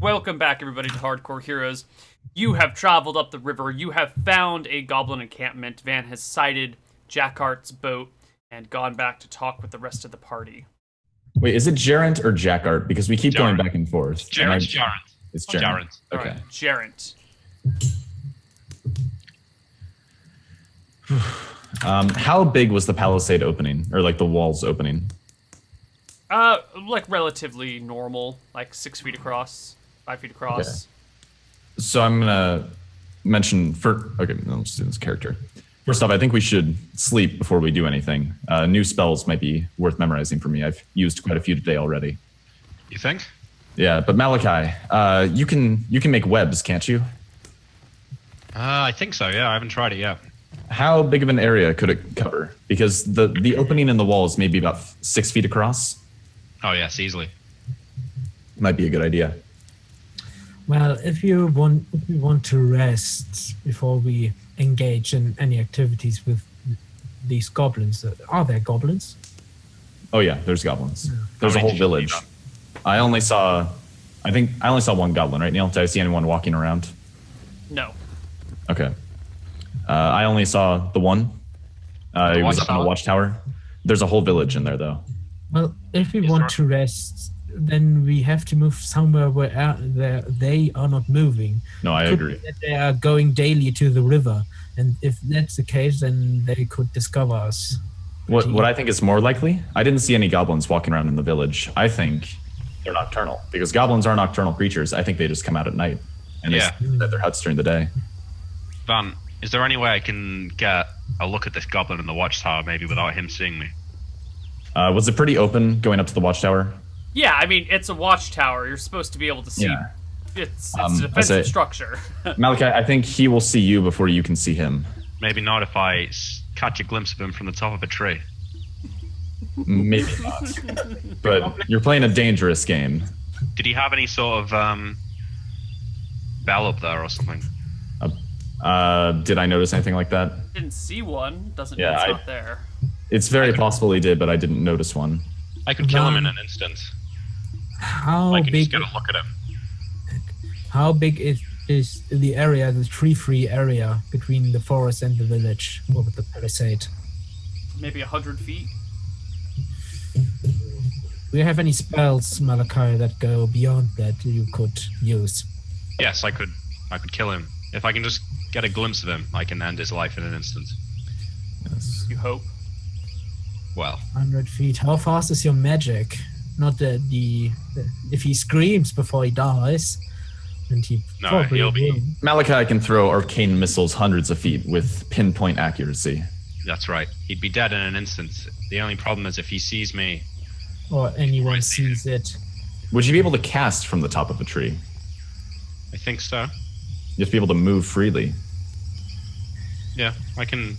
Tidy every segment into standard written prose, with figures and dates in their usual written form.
Welcome back, everybody, to Hardcore Heroes. You have traveled up the river. You have found a goblin encampment. Van has sighted Jackart's boat and gone back to talk with the rest of the party. Wait, is it Gerant or Jackart? Because we keep going back and forth. Gerant. It's Gerant. Okay. Right, Gerant. How big was the palisade opening, or like the walls opening? Like relatively normal, like 6 feet across, 5 feet across. Okay. So I'm gonna mention okay, let's do this character. First off, I think we should sleep before we do anything. New spells might be worth memorizing for me. I've used quite a few today already. You think? Yeah, but Malachi, you can make webs, can't you? I think so. Yeah, I haven't tried it yet. How big of an area could it cover? Because the opening in the walls may be about 6 feet across. Oh yes, easily. Might be a good idea. Well, if you want to rest before we engage in any activities with these goblins, are there goblins? Oh yeah, there's goblins. Yeah. There's a How many whole did you village. see? I only saw one goblin, right, Neil? Did I see anyone walking around? No. Okay. I only saw the one. It was up in the watchtower. There's a whole village in there, though. Well, if we want to rest, then we have to move somewhere where they are not moving. No, I agree. That they are going daily to the river, and if that's the case, then they could discover us. What I think is more likely, I didn't see any goblins walking around in the village. I think they're nocturnal, because goblins are nocturnal creatures. I think they just come out at night, and they stay at their huts during the day. Van, is there any way I can get a look at this goblin in the watchtower, maybe without him seeing me? Was it pretty open going up to the watchtower? Yeah, I mean, it's a watchtower. You're supposed to be able to see. Yeah. It's a defensive structure. Malachi, I think he will see you before you can see him. Maybe not if I catch a glimpse of him from the top of a tree. Maybe not. But you're playing a dangerous game. Did he have any sort of bell up there or something? Did I notice anything like that? Didn't see one. Doesn't mean Yeah, it's not there. It's very possible he did, but I didn't notice one. I could kill him in an instant. How I can big? just get a look at him. How big is the area, the tree-free area between the forest and the village, or the palisade? Maybe 100 feet. Do you have any spells, Malachi, that go beyond that you could use? Yes, I could kill him. If I can just get a glimpse of him, I can end his life in an instant. Yes. You hope. Well, 100 feet. How fast is your magic? Not the if he screams before he dies, and he No, probably he'll be- will. Malachi can throw arcane missiles hundreds of feet with pinpoint accuracy. that's right. He'd be dead in an instant. The only problem is if he sees me. Or anyone Right. sees it. Would you be able to cast from the top of a tree? I think so. You have to be able to move freely. Yeah, I can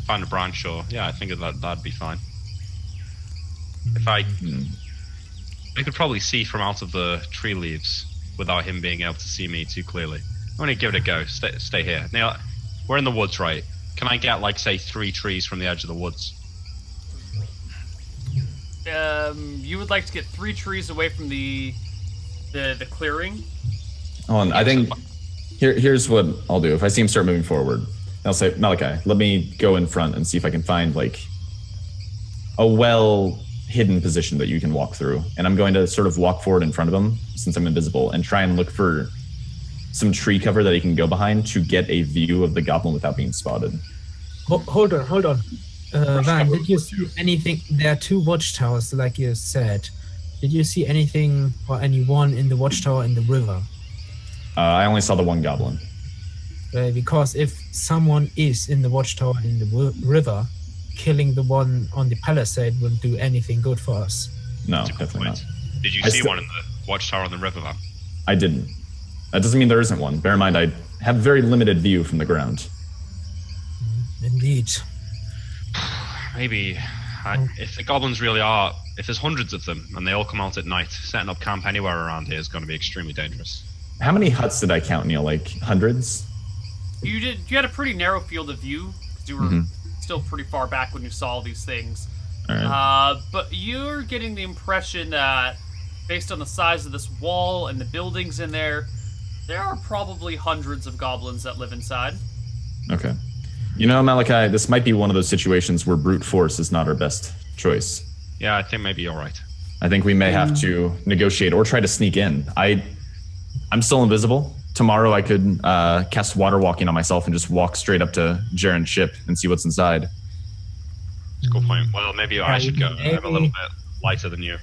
find a branch or I think that'd be fine. If I could probably see from out of the tree leaves without him being able to see me too clearly. I'm gonna give it a go. Stay here. Now, we're in the woods, right? Can I get like say 3 trees from the edge of the woods? You would like to get 3 trees away from the clearing. Hold on, I think here's what I'll do. If I see him start moving forward, I'll say, Malachi, let me go in front and see if I can find like a well-hidden position that you can walk through. And I'm going to sort of walk forward in front of him since I'm invisible and try and look for some tree cover that he can go behind to get a view of the goblin without being spotted. Hold on. Van, did you see anything? There are 2 watchtowers, like you said. Did you see anything or anyone in the watchtower in the river? I only saw the one goblin. Because if someone is in the watchtower in the river, killing the one on the palisade wouldn't do anything good for us. No, That's a good definitely point. not. Did you I see still- one in the watchtower on the river, Van? I didn't. That doesn't mean there isn't one. Bear in mind, I have very limited view from the ground. Indeed. Maybe if the goblins really if there's hundreds of them and they all come out at night, setting up camp anywhere around here is going to be extremely dangerous. How many huts did I count, Neil? Like hundreds? You had a pretty narrow field of view because you were still pretty far back when you saw these things. All right. But you're getting the impression that based on the size of this wall and the buildings in there are probably hundreds of goblins that live inside. Okay. You know, Malachi, this might be one of those situations where brute force is not our best choice. Yeah, I think maybe you're right. I think we may have to negotiate or try to sneak in. I'm still invisible. Tomorrow I could cast water walking on myself and just walk straight up to Jaren's ship and see what's inside. That's a good point. Well, maybe I should go. I'm a little bit lighter than you.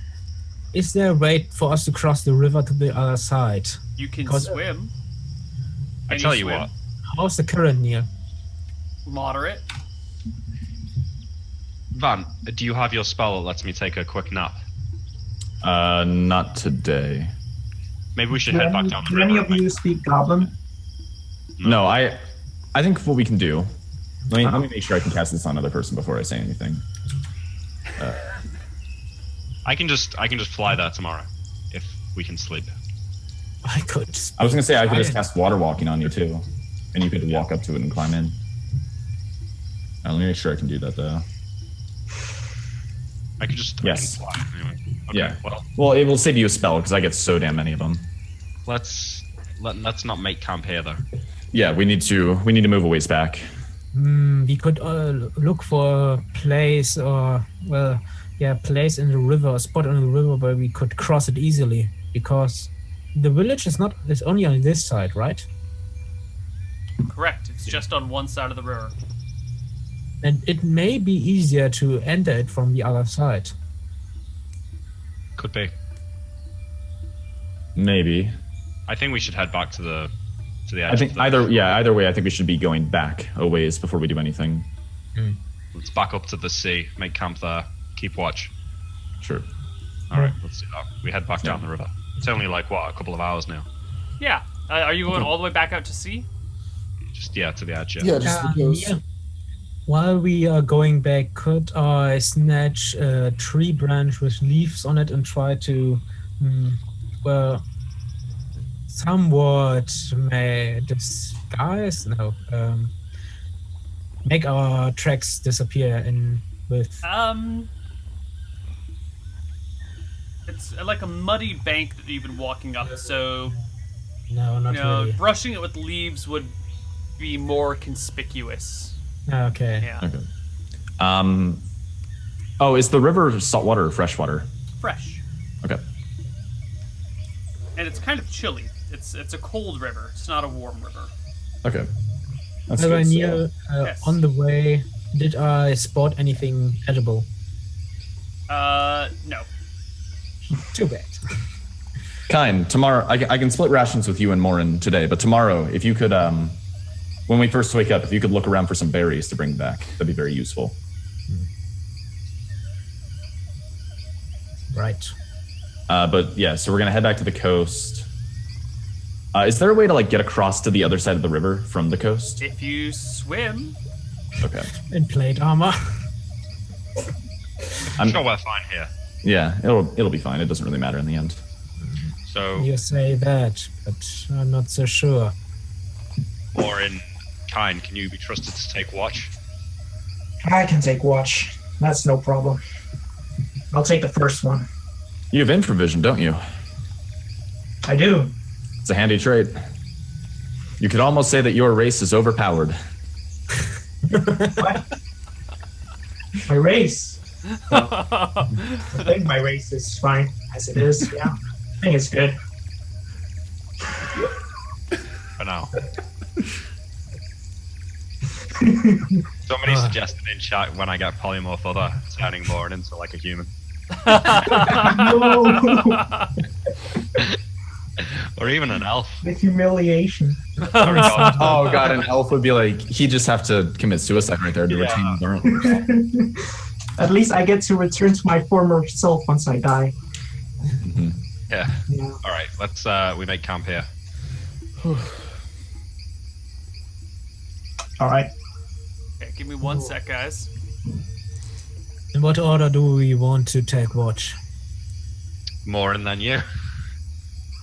Is there a way for us to cross the river to the other side? You can Because- swim. I Can tell you swim? what. How's the current, Neil? Moderate. Van, do you have your spell that lets me take a quick nap? Not today. Maybe we should Do head any, back down the do river. any and of you speak Goblin? No, I think what we can do. Let me make sure I can cast this on another person before I say anything. I can just fly there tomorrow, if we can sleep. I could. I was gonna say I could just cast water walking on you too, and you could walk up to it and climb in. Let me make sure I can do that though. I could just Yes. I can fly anyway. Okay, Yeah. well, Well, it will save you a spell because I get so damn many of them. let's not make camp here though. Yeah, we need to move a ways back. We could look for a place place in the river, a spot on the river where we could cross it easily. Because the village is only on this side, right? Correct. It's just on one side of the river. And it may be easier to enter it from the other side. Could be. Maybe. I think we should head back to the edge. I think of the, either way, I think we should be going back a ways before we do anything. Let's back up to the sea, make camp there, keep watch. Sure. All right, let's do that. We head back down the river. It's only like a couple of hours now. Yeah. Are you going all the way back out to sea? Just to the edge. Yeah, just because. Yeah. While we are going back, could I snatch a tree branch with leaves on it and try to, somewhat disguise? No, make our tracks disappear with. It's like a muddy bank that you've been walking up, so No, not really. brushing it with leaves would be more conspicuous. Okay. Yeah. Okay. Oh, is the river saltwater or freshwater? Fresh. Okay. And it's kind of chilly. It's a cold river. It's not a warm river. Okay. That's However, good. Neil, Yes. on the way, did I spot anything edible? No. Too bad. Kind. Tomorrow, I can split rations with you and Morin today, but tomorrow, if you could, when we first wake up, if you could look around for some berries to bring back, that'd be very useful. Right. But yeah, so we're gonna head back to the coast. Is there a way to get across to the other side of the river from the coast? If you swim, Okay. In plate armor. I'm sure we're fine here. Yeah, it'll be fine. It doesn't really matter in the end. So, You say that, but I'm not so sure. or in kind, can you be trusted to take watch? I can take watch. That's no problem. I'll take the first one. You have infravision, don't you? I do. It's a handy trait. You could almost say that your race is overpowered. What? My race. I think my race is fine as it is. Yeah, I think it's good. For now. Somebody suggested in chat when I get polymorph other, turning more into like a human. No, Or even an elf. the humiliation. Sorry, God. Oh god, an elf would be like, he'd just have to commit suicide right there to Yeah. retain endurance. At least I get to return to my former self once I die. Yeah. Yeah. Alright, let's we make camp here. All right. okay, give me 1 sec, guys. In what order do we want to take watch? More than you.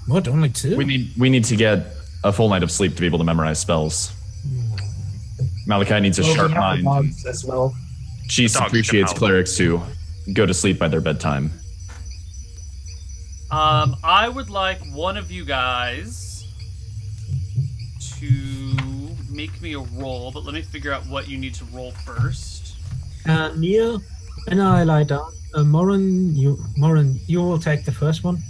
What, only two? We need to get a full night of sleep to be able to memorize spells. Malachi needs a Well, sharp we have mind. the dogs as well. She Dogs can appreciates help. clerics who go to sleep by their bedtime. I would like one of you guys to make me a roll, but let me figure out what you need to roll first. Neil, when I lie down, Morin, you will take the first one.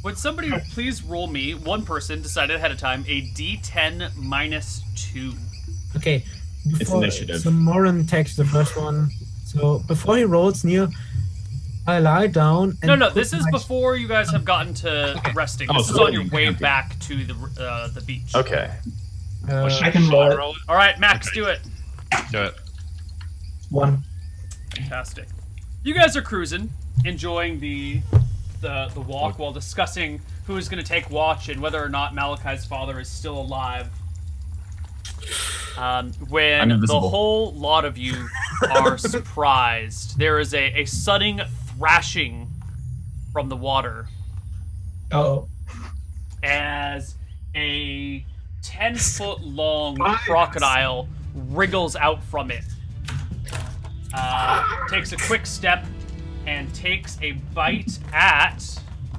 Would somebody please roll me, one person decided ahead of time, a d10 minus 2. Okay. It's initiative. So Morin takes the first one. So before he rolls, Neil, I lie down. And No, put this is my- before you guys have gotten to resting. Oh, This is so on your way camping. back to the beach. Okay. I can roll it. All right, Max, Okay. do it. Do it. 1. Fantastic. You guys are cruising, enjoying the walk while discussing who is going to take watch and whether or not Malachi's father is still alive. When I'm the invisible. whole lot of you are surprised, there is a sudden thrashing from the water Oh. as a 10-foot long crocodile wriggles out from it. Takes a quick step and takes a bite at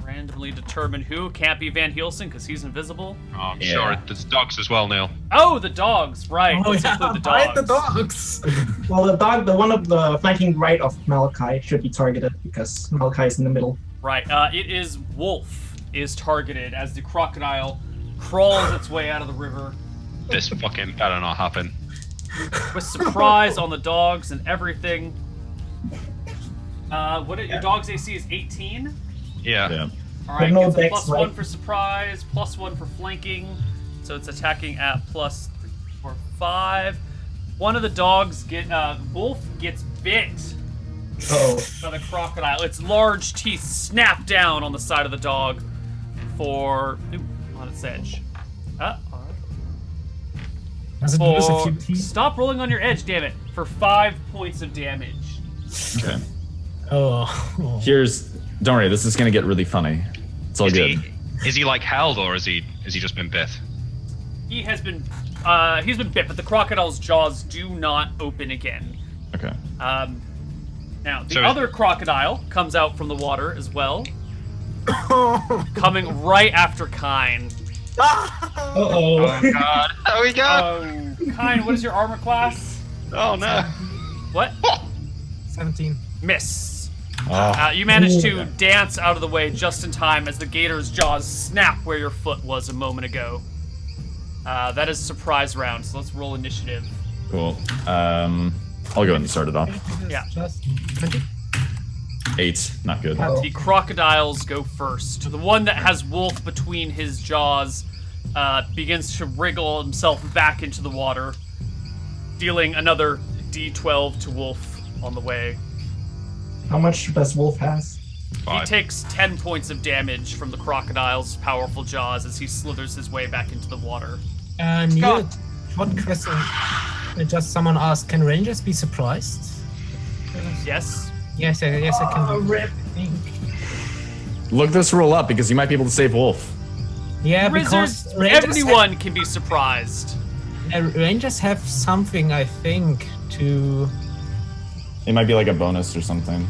randomly determined who. Can't be Van Helsing because he's invisible. Oh, I'm Yeah. sure there's dogs as well, Neil. Oh, the dogs, right. Oh, Let's yeah, include the bite dogs. the dogs. Well, the one of the flanking right of Malachi should be targeted because Malachi is in the middle. Right. It is Wolf is targeted as the crocodile crawls its way out of the river This fucking better not happen. with surprise on the dogs and everything. Your dog's AC is 18? Yeah. Yeah. All right, no gets a dex, plus right? 1 for surprise, plus 1 for flanking, so it's attacking at plus 3, 4, 5. One of the dogs Wolf gets bit Oh. by the crocodile. Its large teeth snap down on the side of the dog on its edge. Does it lose a few For teeth? stop rolling on your edge, damn it! For 5 points of damage. Okay. Oh. Don't worry, this is gonna get really funny. It's all good. Is he like held or is he just been bit? He's been bit, but the crocodile's jaws do not open again. Okay. Now, the So- other crocodile comes out from the water as well, coming right after Kine. Uh-oh. God. Oh we go. Oh, Kine, what is your armor class? Oh no. What? 17. Miss. Oh, You managed to dance out of the way just in time as the gator's jaws snap where your foot was a moment ago. That is surprise round, so let's roll initiative. cool. I'll go ahead and start it off. Yeah. Just 20. 8, not good. Oh. The crocodiles go first. The one that has Wolf between his jaws begins to wriggle himself back into the water, dealing another D12 to Wolf on the way. How much does Wolf has? He 5. takes 10 points of damage from the crocodile's powerful jaws as he slithers his way back into the water. Neil, what question? Just someone asked, can rangers be surprised? Yes? Yes, I can. Oh, rip. Look this roll up because you might be able to save Wolf. Yeah, Wizards, because rangers everyone can be surprised. Rangers have something, I think, to. It might be like a bonus or something.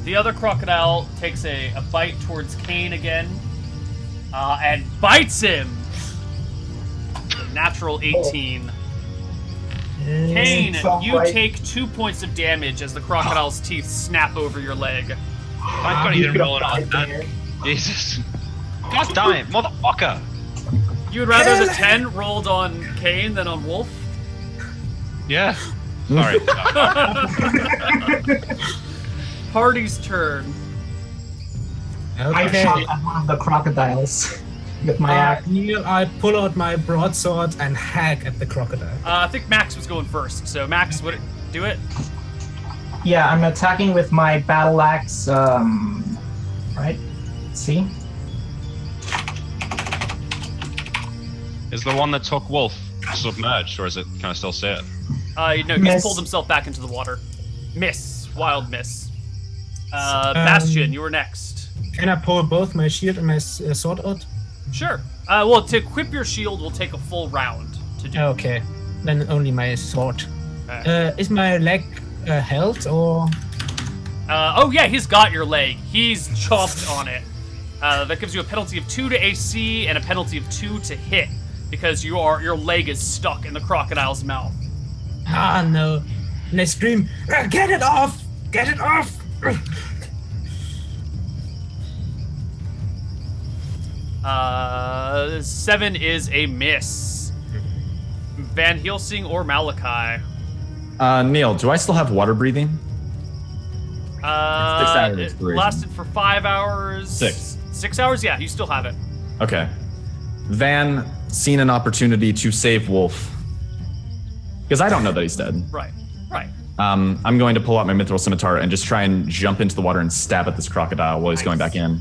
The other crocodile takes a bite towards Kane again and bites him. Natural 18. Kane, you take 2 points of damage as the crocodile's teeth snap over your leg. Thank God he didn't roll it on that. Jesus. God damn it, motherfucker. You would rather the 10 rolled on Kane than on Wolf? Yeah. Sorry. Party's turn. I Okay. shot at one of the crocodiles with my axe. Neil, I pull out my broadsword and hack at the crocodile. I think Max was going first, so Max, do it? Yeah, I'm attacking with my battle axe. Right? Let's see. Is the one that took Wolf submerged, or is it? Can I still see it? No, he's Miss. pulled himself back into the water. Miss. Wild miss. Bastion, you were next. Can I pull both my shield and my sword out? Sure. Well, to equip your shield will take a full round to do. Okay, then only my sword. Okay. Is my leg held or? Oh yeah, he's got your leg. He's chomped on it. That gives you a penalty of 2 to AC and a penalty of 2 to hit because your leg is stuck in the crocodile's mouth. Ah, no. And I scream, get it off! Get it off! 7 is a miss. Van Helsing or Malachi? Neil, do I still have water breathing? 6 hours, It 3. lasted for 5 hours. 6. 6 hours? Yeah, you still have it. Okay. Van seen an opportunity to save Wolf. Because I don't know that he's dead. Right. I'm going to pull out my mithril scimitar and just try and jump into the water and stab at this crocodile while he's going back in.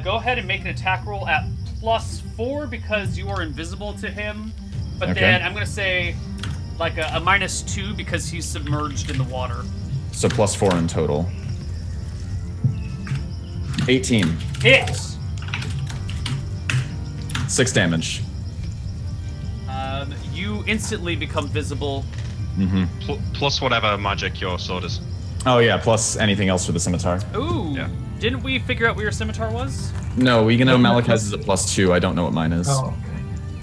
Go ahead and make an attack roll at +4 because you are invisible to him. But Okay. then I'm going to say like a -2 because he's submerged in the water. So +4 in total. 18. Hit! 6 damage. You instantly become visible. Plus whatever magic your sword is. Oh yeah, plus anything else for the scimitar. Ooh. Yeah. Didn't we figure out what your scimitar was? No, we can know Malachi's is a +2. I don't know what mine is. Oh,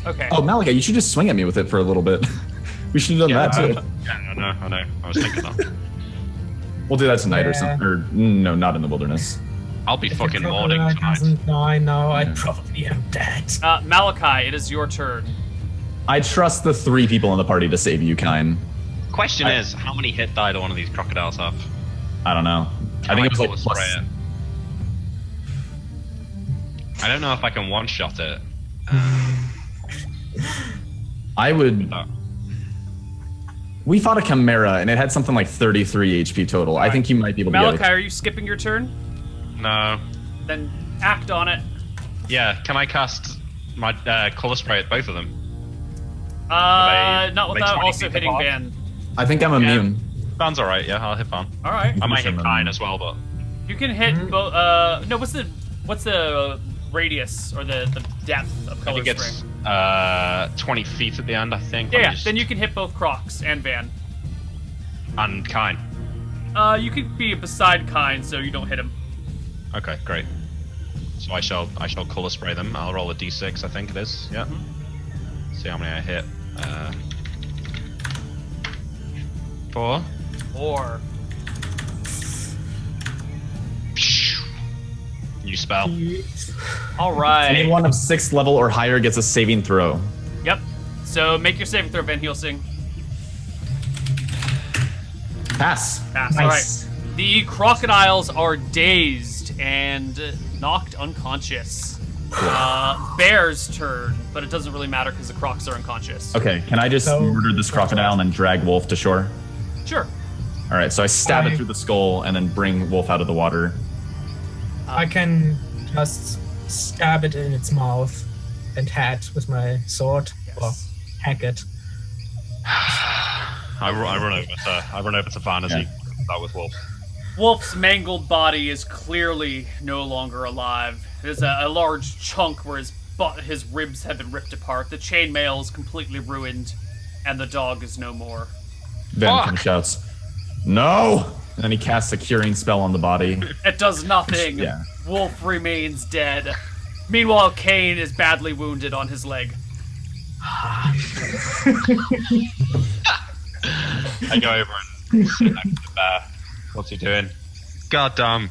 Okay. Oh, Malachi, you should just swing at me with it for a little bit. We should have done that too. Yeah, I know. I was thinking that. We'll do that tonight or Yeah. something. Or no, not in the wilderness. I'll be If the fucking mourning crocodile tonight. doesn't die now, I Yeah. probably am dead. Malachi, it is your turn. I trust the 3 people in the party to save you, Kine. Question is, how many hit die do one of these crocodiles have? I don't know. I think it was like Call plus. spray it? I don't know if I can one-shot it. I would. Oh. We fought a chimera and it had something like 33 HP total. I think you might be able to Malachi, get it. are you skipping your turn? No. Then act on it. Yeah, can I cast my color spray at both of them? Not they without 20 also feet hitting apart? Van. I think I'm immune. Van's alright, yeah, I'll hit Van. All right. I might Sure, hit Kine as well, but You can hit both. No, what's the radius or the depth of I color think spray? it's 20 feet at the end, I think. Yeah, Let me yeah. just- Then you can hit both Crocs and Van. And Kine. You could be beside Kine so you don't hit him. Okay, great. So I shall color spray them. I'll roll a d6, I think it is. Yeah. See how many I hit. 4. Or New spell. all right. Anyone of 6th level or higher gets a saving throw. Yep. So make your saving throw, Van Helsing. Pass. Pass. Nice. All right. The crocodiles are dazed and knocked unconscious. Bear's turn, but it doesn't really matter because the crocs are unconscious. Okay, can I just So- murder this crocodile and then drag Wolf to shore? Sure. All right, so I stab it I- through the skull and then bring Wolf out of the water. I can just stab it in its mouth and head with my sword or Yes. hack it. I run over to Van as he comes out with Wolf. Wolf's mangled body is clearly no longer alive. There's a large chunk where his ribs have been ripped apart. The chainmail is completely ruined, and the dog is no more. Van Fuck. kind of shouts, "No!" And then he casts a curing spell on the body. It does nothing. Yeah. Wolf remains dead. Meanwhile, Kane is badly wounded on his leg. I go over and sit next to the bear. What's he doing? God damn.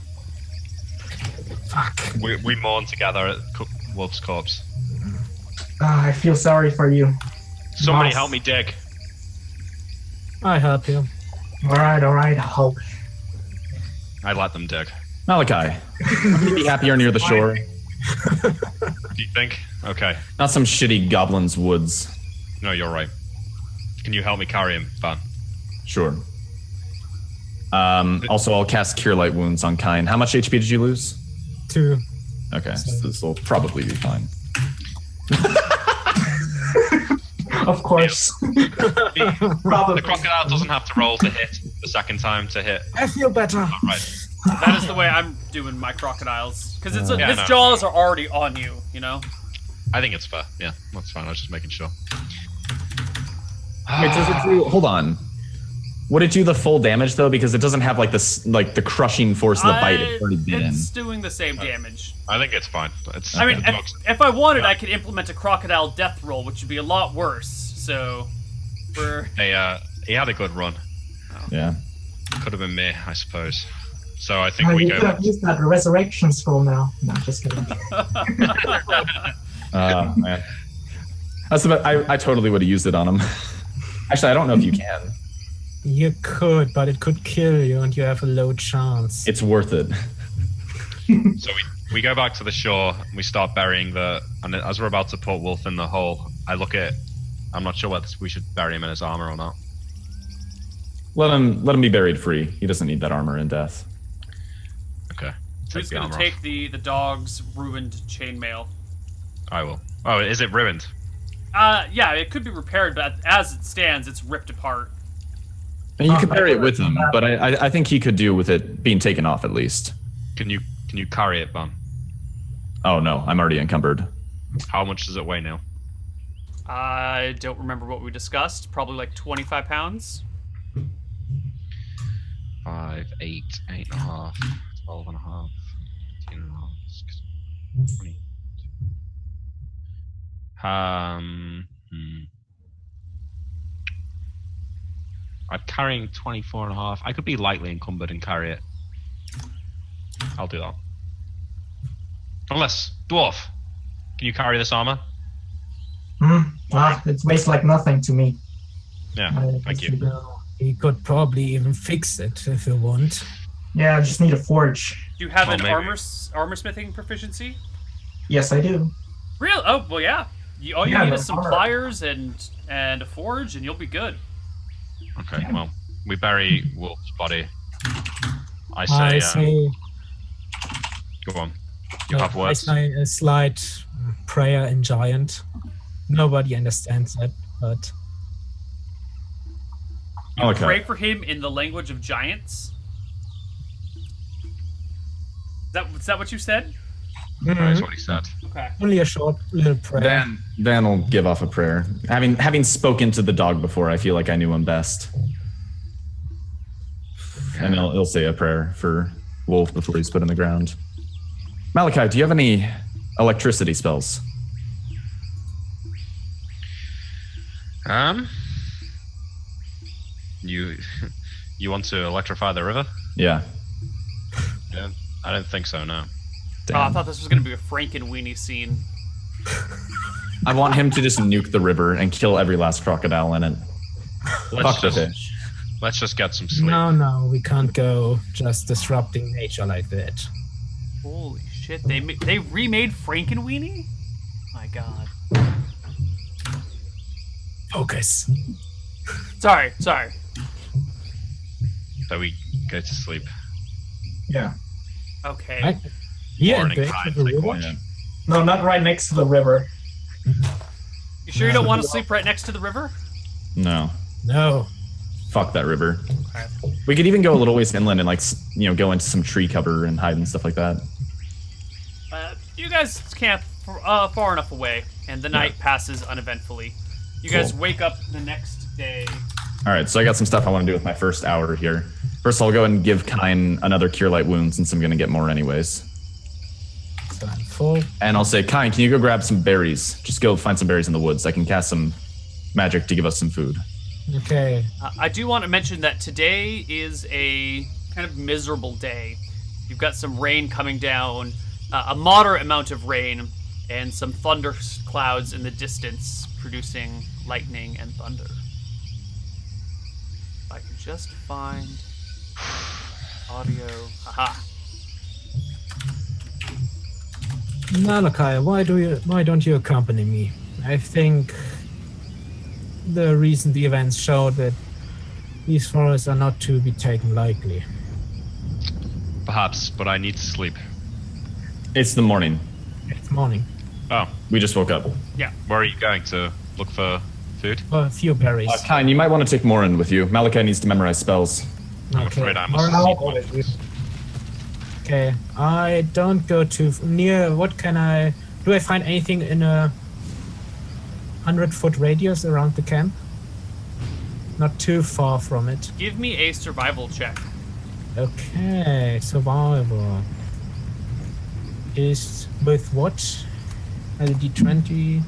Fuck. We mourn together at Wolf's corpse. I feel sorry for you. Somebody Boss. help me dig. I help you. All right, I'll help. I let them dig. Malachi, you'd be happier near the shore, Do you think? Okay. not some shitty goblin's woods. No, you're right. Can you help me carry him, Van? Sure. Also, I'll cast Cure Light Wounds on Kine. How much HP did you lose? 2. Okay, so this will probably be fine. Of course. The Probably. crocodile doesn't have to roll to hit the second time to hit. I feel better. Right. That is the way I'm doing my crocodiles. Because Yeah, his no. jaws are already on you, you know? I think it's fair. Yeah, that's fine. I was just making sure. Wait, does it do? Hold on. Would it do the full damage though? Because it doesn't have like this, like the crushing force of the bite. It's already been in. It's doing the same damage. I think it's fine. It's. I mean, the dogs- if I wanted, I could implement a crocodile death roll, which would be a lot worse. So, we're he had a good run. Yeah. Could have been me, I suppose. So I think Oh, we you go. could have used that resurrection scroll now. No, just kidding. Man. That's about. I totally would have used it on him. Actually, I don't know if you can. You could, but it could kill you, and you have a low chance. It's worth it. So we go back to the shore. And we start burying and as we're about to put Wolf in the hole, I look at. I'm not sure whether we should bury him in his armor or not. Let him be buried free. He doesn't need that armor in death. Okay. who's the going armor to take the dog's ruined chainmail? off. I will. Oh, is it ruined? Yeah, it could be repaired, but as it stands, it's ripped apart. And you could bury it with him, but I think he could do with it being taken off at least. Can you carry it, Ban? Oh no, I'm already encumbered. How much does it weigh now? I don't remember what we discussed. Probably like 25 pounds. 5, 8, 8.5, 12.5, 13.5, 16, 20. I'm carrying 24.5. I could be lightly encumbered and carry it. I'll do that. Unless, dwarf, can you carry this armor? It weighs like nothing to me. Yeah, thank you. No, he could probably even fix it if you want. Yeah, I just need a forge. Do you have Well, an maybe. armor smithing proficiency? Yes, I do. Real? Oh, well, yeah. All you Yeah, need no is some armor. pliers and a forge, and you'll be good. Okay, well, we bury Wolf's body. I I say, say, go on. You have I words? say a slight prayer in giant. Nobody understands that, but You Okay. pray for him in the language of giants. Is that what you said? That's what he said. Okay. only a short little prayer. Dan will give off a prayer. Having spoken to the dog before, I feel like I knew him best. And he'll say a prayer for Wolf before he's put in the ground. Malachi, do you have any electricity spells? You want to electrify the river? Yeah. Yeah, I don't think so. No. Oh, I thought this was going to be a Frankenweenie scene. I want him to just nuke the river and kill every last crocodile in it. Fuck the fish. Let's just get some sleep. No, we can't go just disrupting nature like that. Holy shit! They remade Frankenweenie? My God. Focus. Sorry. So we go to sleep. Yeah. Okay. Right? Here in Morning bed time, with the take river? watch. No, not right next to the river. You sure you don't want to sleep right next to the river? No. No. Fuck that river. Okay. We could even go a little ways inland and go into some tree cover and hide and stuff like that. You guys camp far enough away, and the night passes uneventfully. You guys Cool. wake up the next day. All right, so I got some stuff I want to do with my first hour here. First, I'll go and give Kine another Cure Light Wound since I'm going to get more anyways. So I'm full. And I'll say, Kine, can you go grab some berries? Just go find some berries in the woods. I can cast some magic to give us some food. Okay. I do want to mention that today is a kind of miserable day. You've got some rain coming down, a moderate amount of rain, and some thunder clouds in the distance producing lightning and thunder. If I can just find audio. Aha. Malachi, why don't you accompany me? I think the recent events show that these forests are not to be taken lightly. Perhaps, but I need to sleep. It's the morning. It's morning. Oh, We just woke up. where are you going to look for food? A few berries. Kine, you might want to take Morin with you. Malachi needs to memorize spells. I'm Okay. afraid I Or must I'll sleep. go with you. Okay. I don't go too near. What can I do? I find anything in a 100-foot radius around the camp? not too far from it. Give me a survival check. Okay, survival is with what? A D20.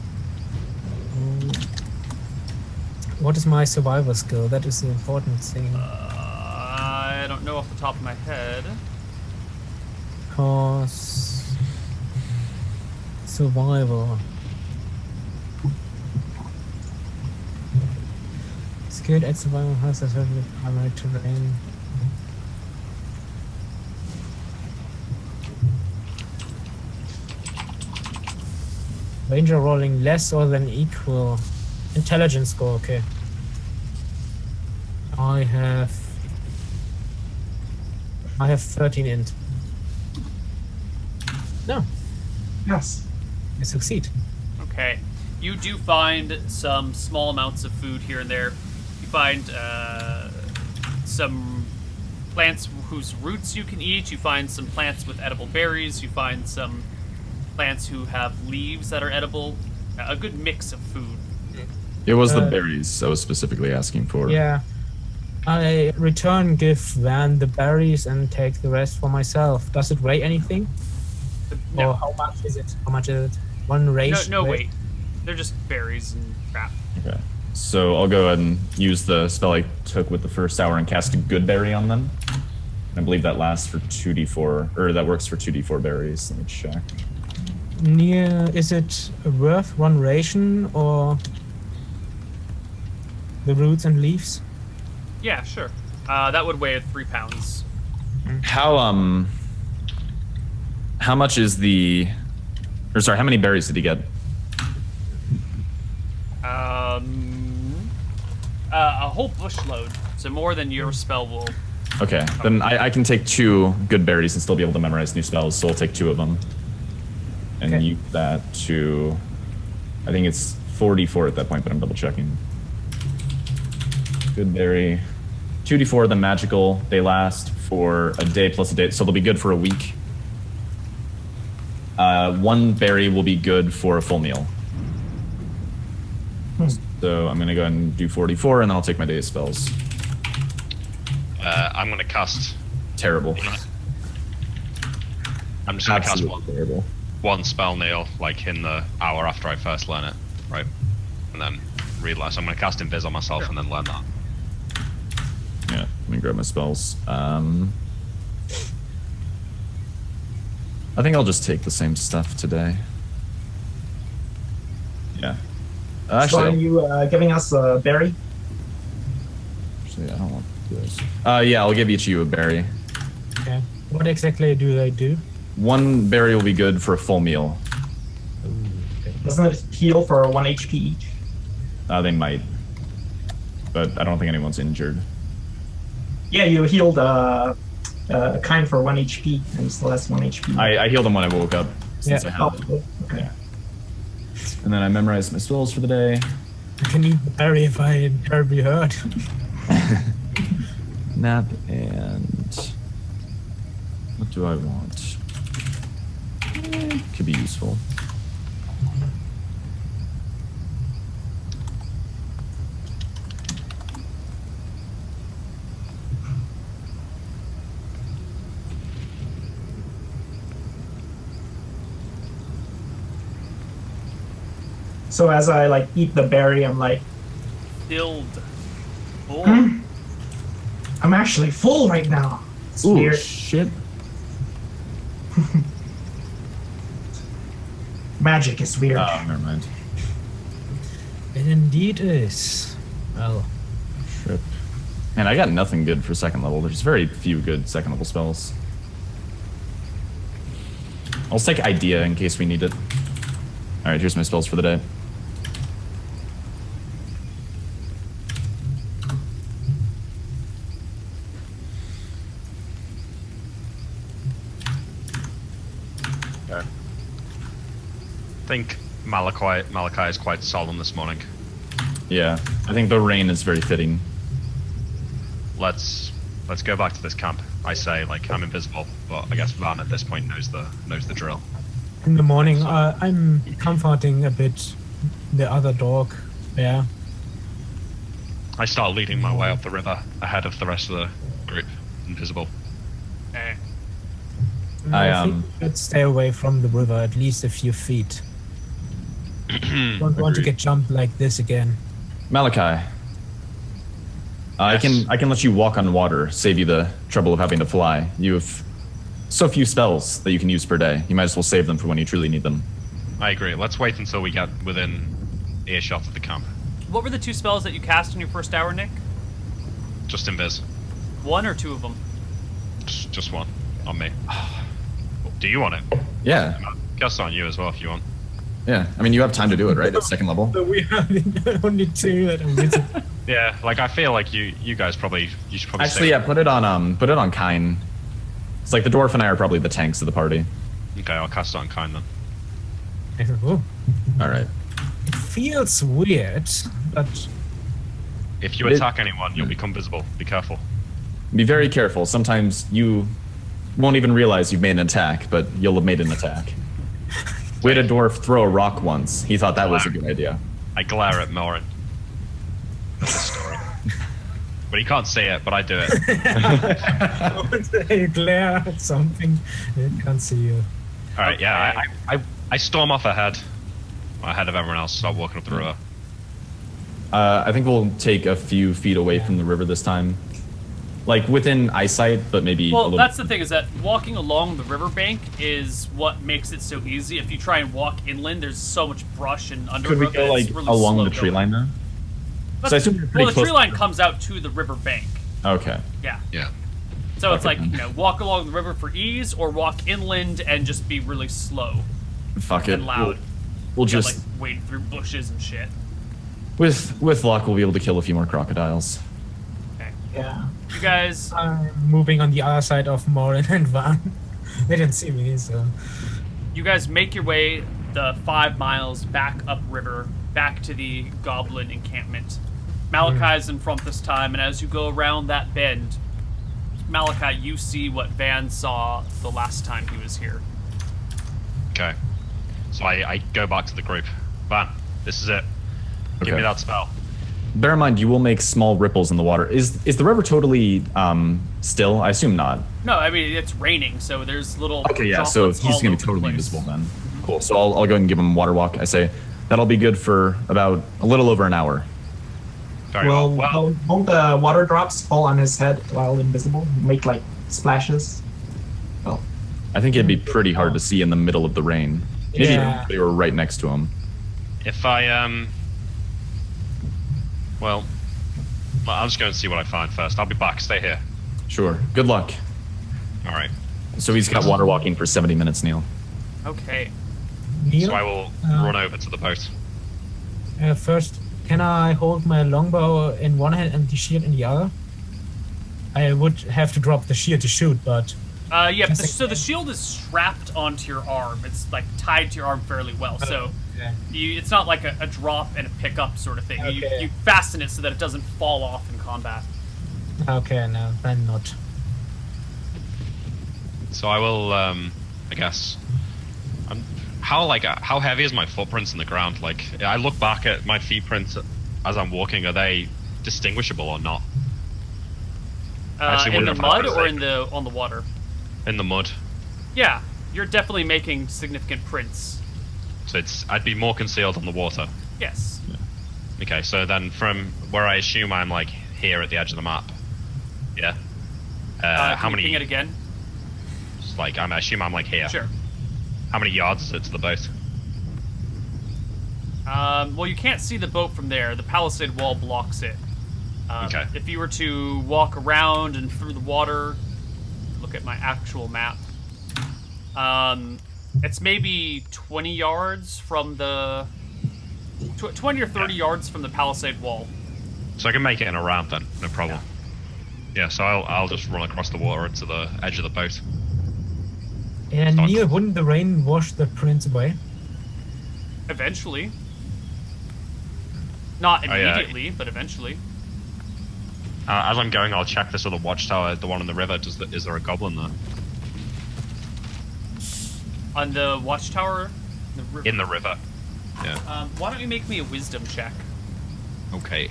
What is my survival skill? That is the important thing. I don't know off the top of my head. Cause survival. Skilled at survival has a certain primary terrain. Ranger rolling less or than equal. Intelligence score, okay. I have 13 int. No, Yes. I succeed. Okay. You do find some small amounts of food here and there. You find some plants whose roots you can eat. You find some plants with edible berries. You find some plants who have leaves that are edible. A good mix of food. It was the Uh, berries I was specifically asking for. Yeah. I give Van the berries and take the rest for myself. Does it weigh anything? No, Or how much is it? How much is it? One no, race? no weight. They're just berries and crap. Okay. So I'll go ahead and use the spell I took with the first hour and cast a good berry on them. I believe that lasts for 2d4, or that works for 2d4 berries. Let me check. Is it worth one ration or the roots and leaves? Yeah, sure. That would weigh 3 pounds. How much is the, or sorry, how many berries did he get? A whole bushload. So more than your spell will. Okay, then I can take 2 good berries and still be able to memorize new spells, so I'll take 2 of them. And Okay. use that to, I think it's 4d4 at that point, but I'm double checking. Good berry. 2d4 of them magical. They last for a day plus a day, so they'll be good for a week. 1 berry will be good for a full meal. So I'm gonna go ahead and do 4d4, and then I'll take my day's spells. I'm gonna cast. Terrible. I'm just gonna cast Absolutely terrible. one spell, Neil, like in the hour after I first learn it, right? And then realize I'm gonna cast Invis on myself and then learn that. Yeah, let me grab my spells. I think I'll just take the same stuff today. Yeah. So are Actually, you giving us a berry? I don't want to do this. Yeah, I'll give each of you a berry. Okay. What exactly do they do? 1 berry will be good for a full meal. Doesn't it heal for 1 HP each? They might. But I don't think anyone's injured. Yeah, you healed kind for 1 HP and still has 1 HP. I healed them when I woke up, since Yeah. I had Oh, it. okay. Yeah. And then I memorized my spells for the day. I can eat the berry if I terribly hurt. Nap and... What do I want? Could be useful. So as I like eat the berry, I'm like, Filled. Full. I'm actually full right now. It's Ooh, weird. shit. Magic is weird. Oh, never mind. It indeed is. Well, Trip. Man, I got nothing good for second level. There's very few good second level spells. I'll take idea in case we need it. Alright, here's my spells for the day. I think Malachi is quite solemn this morning. Yeah, I think the rain is very fitting. Let's go back to this camp. I say, like, I'm invisible, but I guess Van at this point knows the drill. in the morning, I'm comforting a bit the other dog. Yeah. I start leading my way up the river ahead of the rest of the group, invisible. Okay. I, think we should stay away from the river at least a few feet. Don't want to get jumped like this again. Malachi. I can let you walk on water, save you the trouble of having to fly. You have so few spells that you can use per day. You might as well save them for when you truly need them. I agree. Let's wait until we get within earshot of the camp. What were the 2 spells that you cast in your first hour, Nick? Just invis. 1 or 2 of them? Just one. On me. Do you want it? Yeah. Cast on you as well if you want. Yeah. I mean, you have time to do it, right? At second level. So we have only 2 that are visible. Yeah, like I feel like you guys should probably Actually, stay. yeah. Put it on Kine. It's like the dwarf and I are probably the tanks of the party. Okay, I'll cast it on Kind then. Oh, All right. it feels weird, but If you attack anyone, you'll become visible. Be careful. Be very careful. Sometimes you won't even realize you've made an attack, but you'll have made an attack. We had a dwarf throw a rock once. He thought that was a good idea. I glare at Morin. That's the story. But he can't see it, but I do it. you glare at something, it can't see you. Alright, yeah, I storm off ahead of everyone else, start walking up the river. I think we'll take a few feet away from the river this time. Like within eyesight, but maybe a Well, little. that's the thing, is that walking along the riverbank is what makes it so easy. If you try and walk inland, there's so much brush and undergrowth. Could we go that it's like really along slow the tree going. line though? But- So I assume you're pretty well, the close tree line comes out to the riverbank. Okay. Yeah. Yeah. So it's Okay. like, walk along the river for ease, or walk inland and just be really slow Fuck it. and loud. We'll You know, just like wade through bushes and shit. with luck, we'll be able to kill a few more crocodiles. Okay. Yeah. You guys, I'm moving on the other side of Morin and Van. They didn't see me, so make your way the 5 miles back upriver, back to the goblin encampment. Malachi's in front this time, and as you go around that bend, Malachi, you see what Van saw the last time he was here. Okay. So I go back to the group. Van, this is it. Give Okay. me that spell. Bear in mind, you will make small ripples in the water. Is the river totally still? I assume not. No, I mean, it's raining, so there's little Okay, yeah. So droplets he's all gonna over be the totally place. invisible then. Cool. So I'll go ahead and give him water walk. I say that'll be good for about a little over an hour. Very Well, well. won't the water drops fall on his head while invisible? Make like splashes? Well, I think it'd be pretty hard to see in the middle of the rain. Maybe Yeah. if they were right next to him. If I well, I'm just going to see what I find first. I'll be back. Stay here. Sure. Good luck. All right. So he's got water walking for 70 minutes, Neil. Okay. Neil, So I will run over to the boat. first, can I hold my longbow in one hand and the shield in the other? I would have to drop the shield to shoot, but Yeah, Just so the shield is strapped onto your arm. It's like tied to your arm fairly well. So okay. it's not like a drop and a pickup sort of thing. Okay. You fasten it so that it doesn't fall off in combat. Okay, no, then not. So I will, I guess. How heavy is my footprints in the ground? Like, I look back at my feet prints as I'm walking. Are they distinguishable or not? Actually, In the wouldn't have mud thought or it. on the water? In the mud. Yeah, you're definitely making significant prints. So I'd be more concealed on the water. Yes. Okay, so then from where I assume I'm like here at the edge of the map. Yeah. How Can you many? ping it again? Just like I assume I'm like here. Sure. How many yards is it to the boat? Well, you can't see the boat from there. The palisade wall blocks it. Okay. If you were to walk around and through the water, look at my actual map. It's maybe 20 yards from the... 20 or 30 yards from the palisade wall. So I can make it in a round then, no problem. Yeah, so I'll just run across the water to the edge of the boat. And Start. Neil, wouldn't the rain wash the prints away? Eventually. Not Oh, yeah. immediately, but eventually. As I'm going, I'll check this other watchtower, the one in the river. Is there a goblin there? On the watchtower... In the river. Yeah. Why don't you make me a wisdom check? Okay.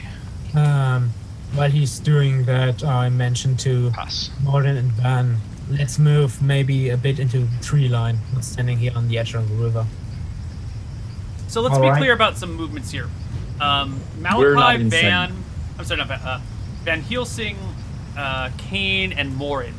While he's doing that, I mentioned to Pass. Morden and Van, let's move maybe a bit into the tree line, not standing here on the edge of the river. So let's All be right. clear about some movements here. We're not Malachi, inside. Van Helsing, Kane, and Morin.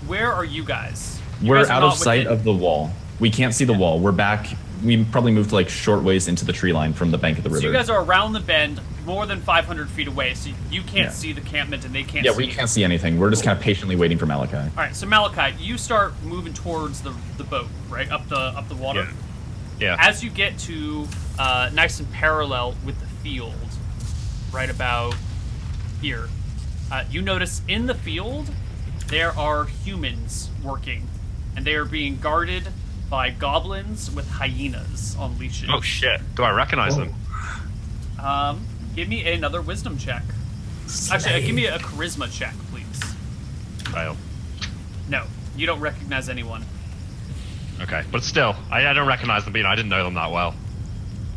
Where are you guys? You We're guys are out not of sight within- of the wall. We can't see the wall. We're back. We probably moved like short ways into the tree line from the bank of the river. So you guys are around the bend, more than 500 feet away, so you can't Yeah. see the campment and they can't yeah, see we you. can't see anything. We're just kind of patiently waiting for Malachi. All right, so Malachi, you start moving towards the boat, right up the water. Yeah. As you get to nice and parallel with the field, right about here, you notice in the field there are humans working, and they are being guarded by goblins with hyenas on leashes. Oh shit! Do I recognize them? Give me another wisdom check. Actually, give me a charisma check, please. Fail. No, you don't recognize anyone. Okay, but still, I don't recognize them being. I didn't know them that well.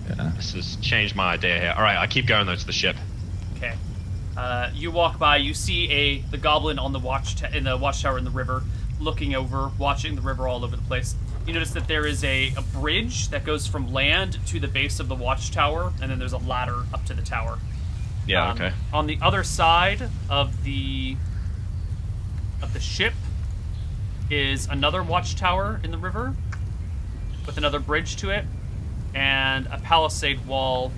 Yeah. This has changed my idea here. All right, I keep going though to the ship. Okay. You walk by. You see the goblin on the watchtower in the river, looking over, watching the river all over the place. You notice that there is a bridge that goes from land to the base of the watchtower, and then there's a ladder up to the tower. Yeah. Okay. On the other side of the ship is another watchtower in the river with another bridge to it and a palisade wall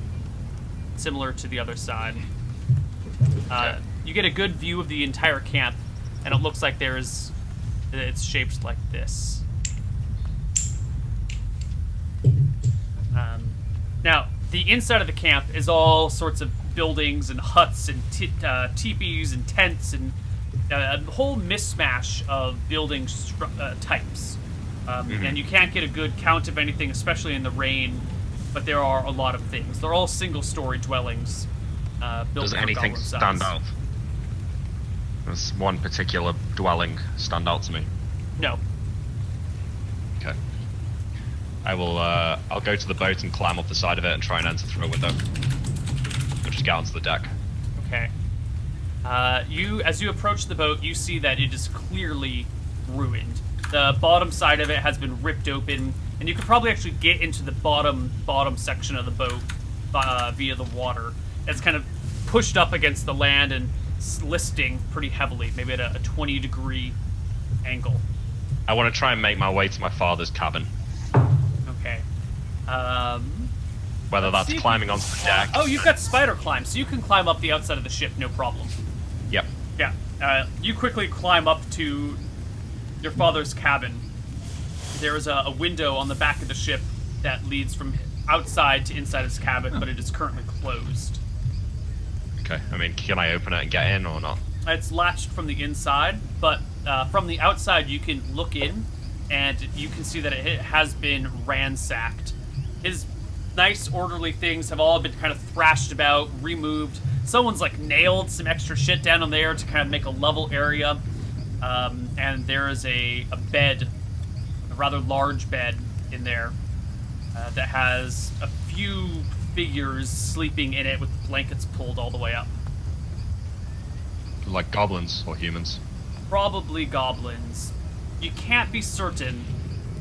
similar to the other side. You get a good view of the entire camp, and it looks like it's shaped like this. Now, the inside of the camp is all sorts of buildings and huts and teepees and tents and a whole mismatch of building types. And you can't get a good count of anything, especially in the rain, but there are a lot of things. They're all single-story dwellings built Does for anything goblin size. stand out? Does one particular dwelling stand out to me? No. Okay. I will. I'll go to the boat and climb up the side of it and try and enter through a window. Or just get onto the deck. Okay. As you approach the boat, you see that it is clearly ruined. The bottom side of it has been ripped open, and you could probably actually get into the bottom section of the boat via the water. It's kind of pushed up against the land and listing pretty heavily, maybe at a 20-degree angle. I want to try and make my way to my father's cabin. Okay. Whether that's see if climbing onto the deck. Oh, you've got spider climb, so you can climb up the outside of the ship, no problem. Yep. Yeah. You quickly climb up to your father's cabin. There is a window on the back of the ship that leads from outside to inside his cabin, but it is currently closed. Okay. I mean, can I open it and get in or not? It's latched from the inside, but from the outside you can look in, and you can see that it has been ransacked. His nice, orderly things have all been kind of thrashed about, removed. Someone's like nailed some extra shit down in there to kind of make a level area. And there is a bed, a rather large bed in there that has a few figures sleeping in it with blankets pulled all the way up. Like goblins or humans? Probably goblins. You can't be certain,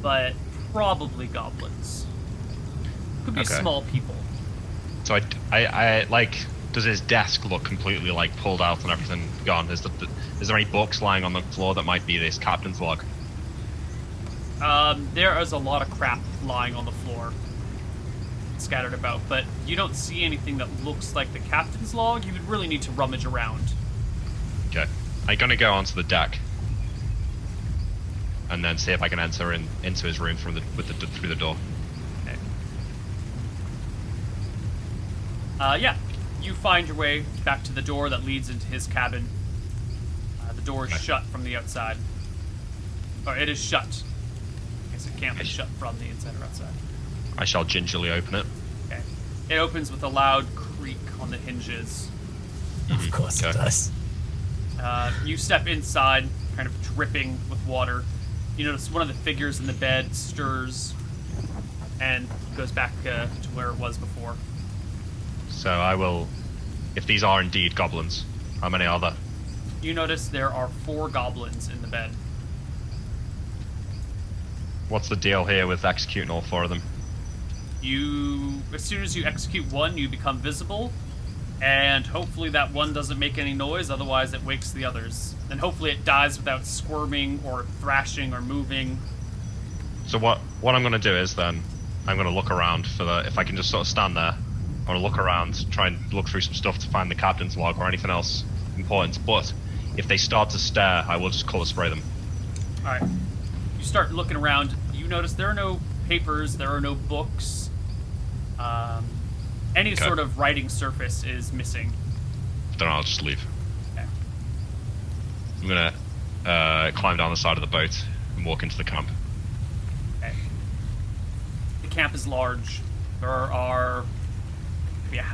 but probably goblins. Could be Okay. small people. So I like. Does his desk look completely like pulled out and everything gone? Is there any books lying on the floor that might be this captain's log? There is a lot of crap lying on the floor, scattered about, but you don't see anything that looks like the captain's log. You would really need to rummage around. Okay. I'm gonna go onto the deck and then see if I can enter into his room through the door. Okay. Yeah. You find your way back to the door that leads into his cabin. The door is Okay. shut from the outside. Or it is shut. I guess it can't be shut from the inside or outside. I shall gingerly open it. Okay. It opens with a loud creak on the hinges. Of course it Okay. does. You step inside, kind of dripping with water. You notice one of the figures in the bed stirs and goes back to where it was before. So I will if these are indeed goblins, how many are there? You notice there are 4 goblins in the bed. What's the deal here with executing all 4 of them? As soon as you execute one, you become visible, and hopefully that one doesn't make any noise, otherwise it wakes the others. And hopefully it dies without squirming or thrashing or moving. So what I'm going to do is then, I'm going to look around for if I can just sort of stand there, I'm going to look around, try and look through some stuff to find the captain's log or anything else important, but if they start to stare, I will just color spray them. Alright. You start looking around, you notice there are no papers, there are no books. Any Okay. sort of writing surface is missing. Then I'll just leave. Okay. I'm going to climb down the side of the boat and walk into the camp. Okay. The camp is large. There are maybe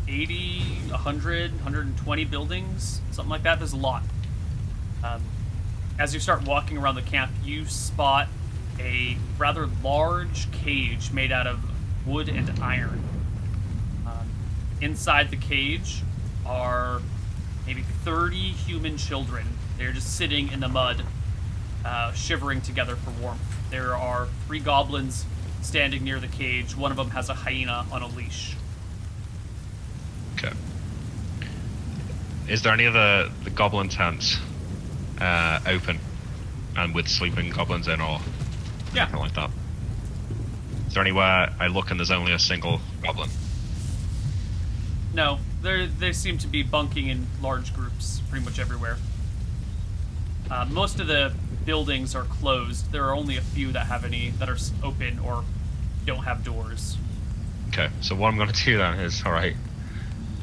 80, 100, 120 buildings, something like that. There's a lot. As you start walking around the camp, you spot a rather large cage made out of wood and iron. Inside the cage are maybe 30 human children. They're just sitting in the mud, shivering together for warmth. There are 3 goblins standing near the cage. One of them has a hyena on a leash. Okay. Is there any of the goblin tents open and with sleeping goblins in or Yeah. anything like that? Is there anywhere I look and there's only a single goblin? No, they seem to be bunking in large groups pretty much everywhere. Most of the buildings are closed. There are only a few that are open or don't have doors. Okay, so what I'm going to do then is, alright,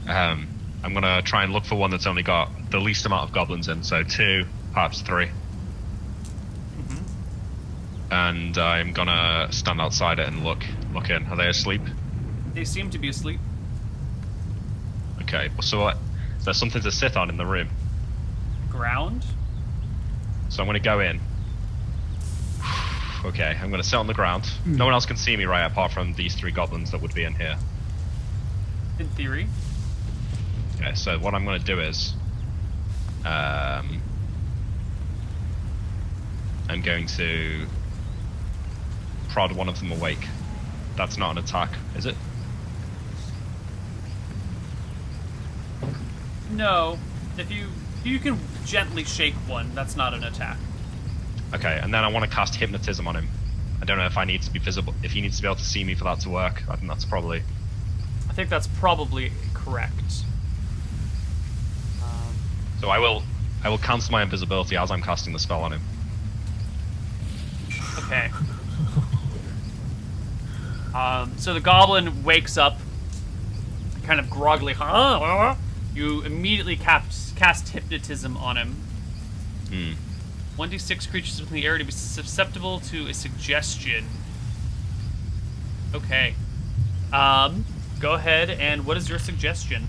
I'm going to try and look for one that's only got the least amount of goblins in, so 2, perhaps 3. And I'm going to stand outside it and look in. Are they asleep? They seem to be asleep. Okay, so what, is there something to sit on in the room? Ground? So I'm going to go in. Okay, I'm going to sit on the ground. No one else can see me, right, apart from these 3 goblins that would be in here. In theory. Okay, so what I'm going to do is... I'm going to prod one of them awake. That's not an attack, is it? No. If you can gently shake one, that's not an attack. Okay, and then I want to cast hypnotism on him. I don't know if I need to be visible, if he needs to be able to see me for that to work. I think that's probably... I think that's probably correct. So I will cancel my invisibility as I'm casting the spell on him. Okay. So the goblin wakes up, kind of groggily. You immediately cast hypnotism on him. 1d6 creatures within the area to be susceptible to a suggestion. Okay. Go ahead, and what is your suggestion?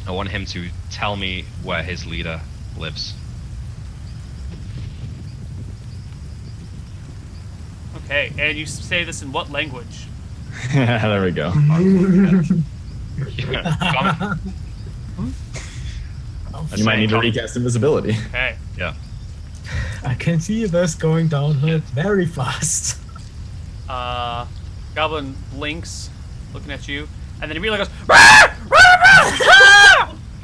I want him to tell me where his leader lives. Okay, and you say this in what language? There we go. Yeah. You might need to recast invisibility. Okay. Yeah. I can see this going downhill very fast. Goblin blinks, looking at you, and then immediately goes, "Rah! Rah, rah, rah!"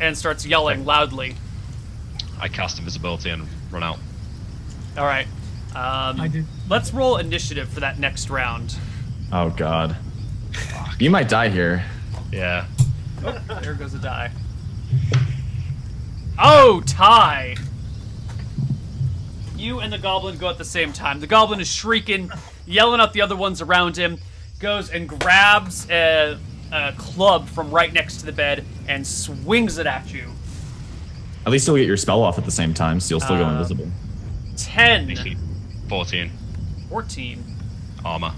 and starts yelling loudly. I cast invisibility and run out. All right. I did. Let's roll initiative for that next round. Oh god. You might die here. Yeah. Oh, there goes a die. Oh, tie! You and the goblin go at the same time. The goblin is shrieking, yelling at the other ones around him, goes and grabs a club from right next to the bed and swings it at you. At least you'll get your spell off at the same time, so you'll still go invisible. 10. 14. 14. Armor.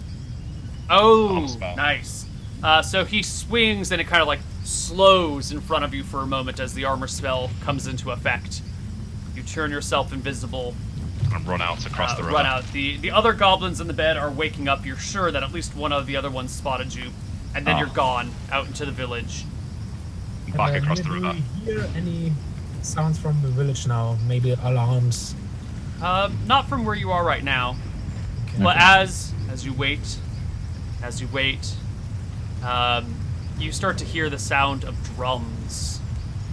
Oh, Armor spell. nice. So he swings and it kind of like slows in front of you for a moment as the armor spell comes into effect. You turn yourself invisible. And run out across the river. Run out. The other goblins in the bed are waking up. You're sure that at least one of the other ones spotted you. and then Oh. you're gone out into the village. Back across the Do river. we hear any sounds from the village now? Maybe alarms. Not from where you are right now, Okay. but as you wait, you start to hear the sound of drums.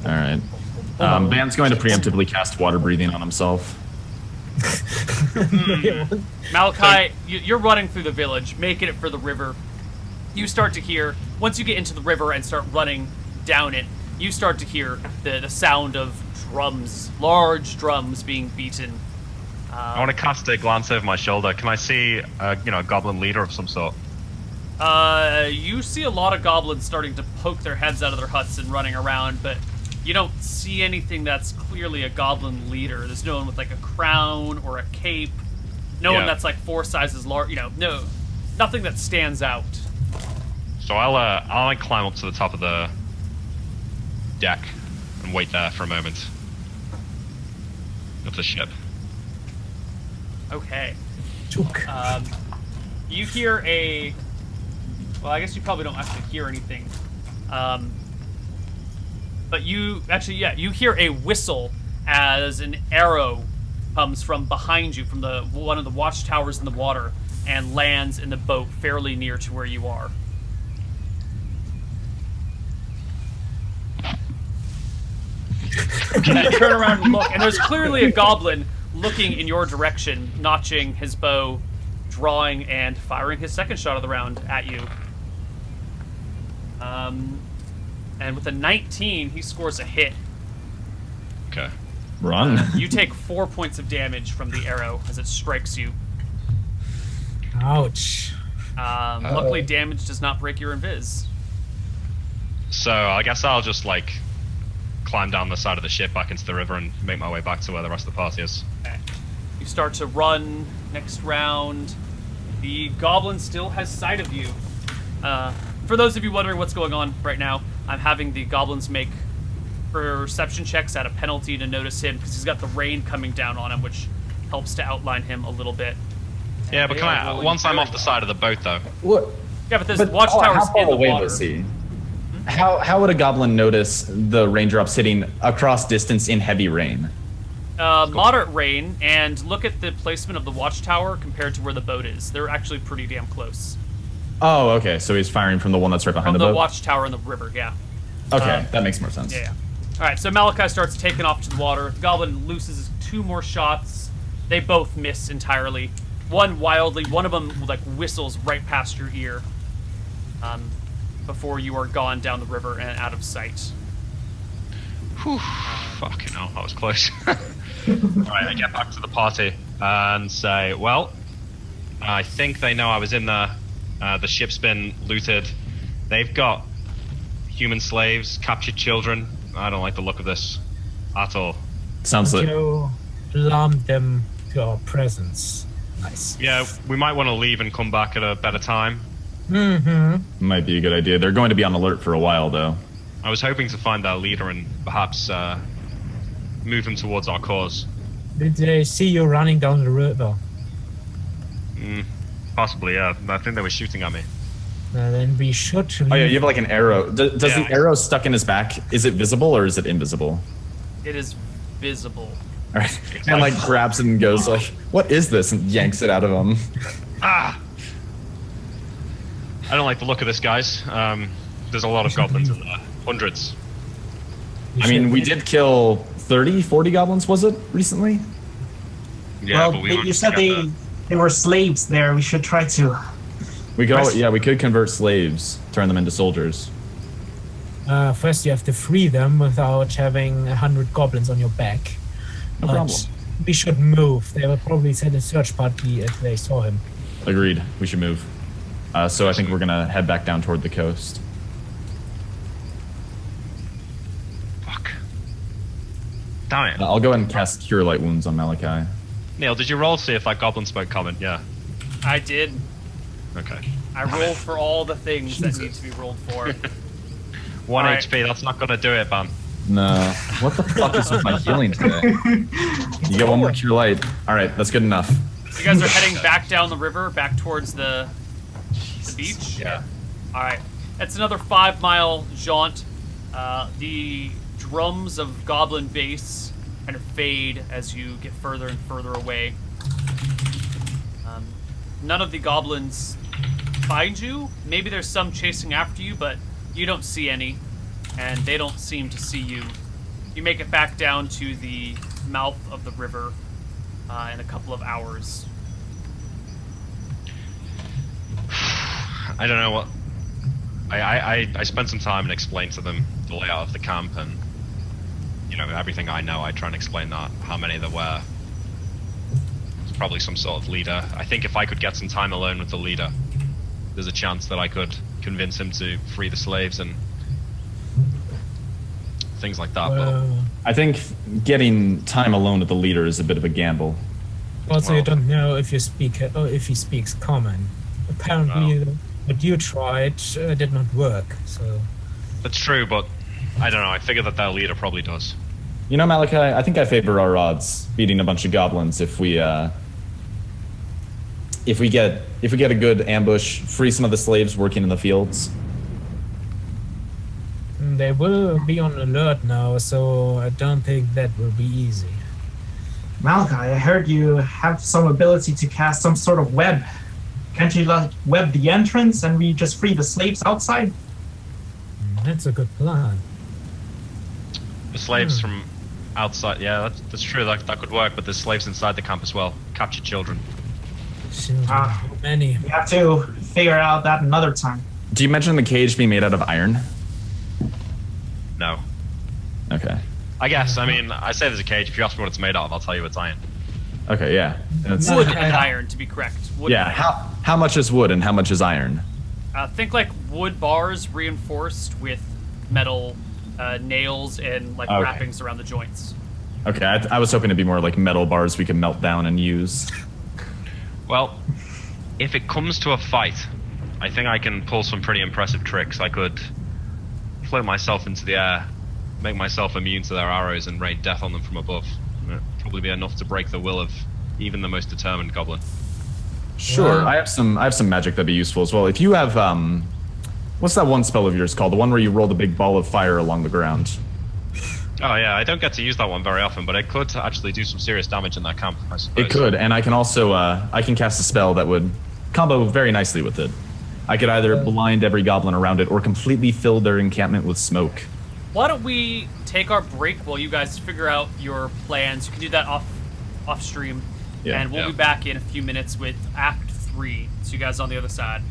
All right. Van's going to preemptively cast water breathing on himself. Malachi, you're running through the village, making it for the river. You start to hear, once you get into the river and start running down it, you start to hear the sound of drums, large drums being beaten. I want to cast a glance over my shoulder. Can I see, a goblin leader of some sort? You see a lot of goblins starting to poke their heads out of their huts and running around, but you don't see anything that's clearly a goblin leader. There's no one with like a crown or a cape. No one Yeah. that's like 4 sizes large. No, nothing that stands out. So I'll like climb up to the top of the deck and wait there for a moment. Of the ship. Okay. Chook. You hear a. Well, I guess you probably don't actually hear anything. But you you hear a whistle as an arrow comes from behind you, from one of the watchtowers in the water, and lands in the boat fairly near to where you are. And you turn around and look, and there's clearly a goblin looking in your direction, notching his bow, drawing, and firing his second shot of the round at you. And with a 19, he scores a hit. Okay. Run. You take 4 points of damage from the arrow as it strikes you. Ouch. Luckily, damage does not break your invis. So I guess I'll just like climb down the side of the ship back into the river and make my way back to where the rest of the party is. Okay. You start to run. Next round, the goblin still has sight of you. For those of you wondering what's going on right now, I'm having the goblins make perception checks at a penalty to notice him because he's got the rain coming down on him, which helps to outline him a little bit. Yeah, but They can are I? rolling Once I'm very off the side of the boat, though. What? Yeah, but this But watchtower's how far in the away water. was he? How would a goblin notice the raindrops hitting across distance in heavy rain? Moderate rain, and look at the placement of the watchtower compared to where the boat is. They're actually pretty damn close. Oh, okay. So he's firing from the one that's right behind From the the boat. watchtower in the river, yeah. Okay, that makes more sense. Yeah. All right, so Malachi starts taking off to the water. The goblin looses 2 more shots. They both miss entirely. One wildly, one of them like whistles right past your ear. Before you are gone down the river and out of sight. Whew, fucking hell, that was close. Alright, I get back to the party and say, well, I think they know I was in there. The ship's been looted. They've got human slaves, captured children. I don't like the look of this at all. Sounds like You alarm them to our presence. Nice. Yeah, we might want to leave and come back at a better time. Mm-hmm. might be a good idea. They're going to be on alert for a while, though. I was hoping to find their leader and perhaps move him towards our cause. Did they see you running down the river? Possibly, yeah. I think they were shooting at me. Then we should leave. Oh yeah, you have like an arrow. Does Yeah. the arrow stuck in his back? Is it visible or is it invisible? It is visible. All right, and like grabs it and goes like, "What is this?" and yanks it out of him. Ah! I don't like the look of this, guys. There's a lot of goblins in there. Hundreds. I mean, we did kill 30, 40 goblins, was it, recently? Yeah, well, but we you wanted said to get they were slaves there. We should try to. We could, First- we could convert slaves, turn them into soldiers. First, you have to free them without having 100 goblins on your back. No But problem. we should move. They will probably send a search party if they saw him. Agreed. We should move. So I think we're gonna head back down toward the coast. Fuck. Damn it. I'll go ahead and cast Cure Light Wounds on Malachi. Neil, did you roll to see if that goblin spoke common? Yeah. I did. Okay. I roll for all the things that need to be rolled for. 1 Alright. HP, that's not gonna do it, man. No. What the fuck is with my healing today? You get one more Cure Light. All right, that's good enough. You guys are heading back down the river, back towards the beach? Yeah. Alright. It's another 5-mile jaunt. The drums of Goblin Base kind of fade as you get further and further away. None of the goblins find you. Maybe there's some chasing after you, but you don't see any, and they don't seem to see you. You make it back down to the mouth of the river in a couple of hours. I don't know what. I spent some time and explained to them the layout of the camp and, you know, everything I know. I try and explain that, how many there were. It's probably some sort of leader. I think if I could get some time alone with the leader, there's a chance that I could convince him to free the slaves and things like that. Well, I think getting time alone with the leader is a bit of a gamble. also, well- you don't know if you speak or if he speaks common. Apparently, what you tried did not work. So That's true, but I don't know. I figure that their leader probably does. You know, Malachi, I think I favor our odds beating a bunch of goblins if we get a good ambush, free some of the slaves working in the fields. they will be on alert now. So I don't think that will be easy. Malachi, I heard you have some ability to cast some sort of web. Can't you like web the entrance and we just free the slaves outside? That's a good plan. The slaves from outside, yeah, that's true. That could work, but there's slaves inside the camp as well. Captured children. Children, Ah. how many? We have to figure out that another time. Do you mention the cage being made out of iron? No. Okay. I guess. I mean, I say there's a cage. If you ask me what it's made out of, I'll tell you it's iron. Okay, yeah. That's- Wood and iron, to be correct. Wood yeah, and iron. how much is wood and how much is iron? Think like wood bars reinforced with metal nails and like Okay. wrappings around the joints. Okay, I was hoping to be more like metal bars we can melt down and use. Well, if it comes to a fight, I think I can pull some pretty impressive tricks. I could float myself into the air, make myself immune to their arrows, and rain death on them from above. It'd probably be enough to break the will of even the most determined goblin. Sure, Wow. I have some magic that'd be useful as well. If you have what's that one spell of yours called? The one where you roll the big ball of fire along the ground. Oh yeah, I don't get to use that one very often, but it could actually do some serious damage in that camp, I suppose. It could, and I can also I can cast a spell that would combo very nicely with it. I could either blind every goblin around it or completely fill their encampment with smoke. Why don't we take our break while you guys figure out your plans? You can do that off stream, Yeah. and we'll Yeah. be back in a few minutes with Act 3. So you guys on the other side.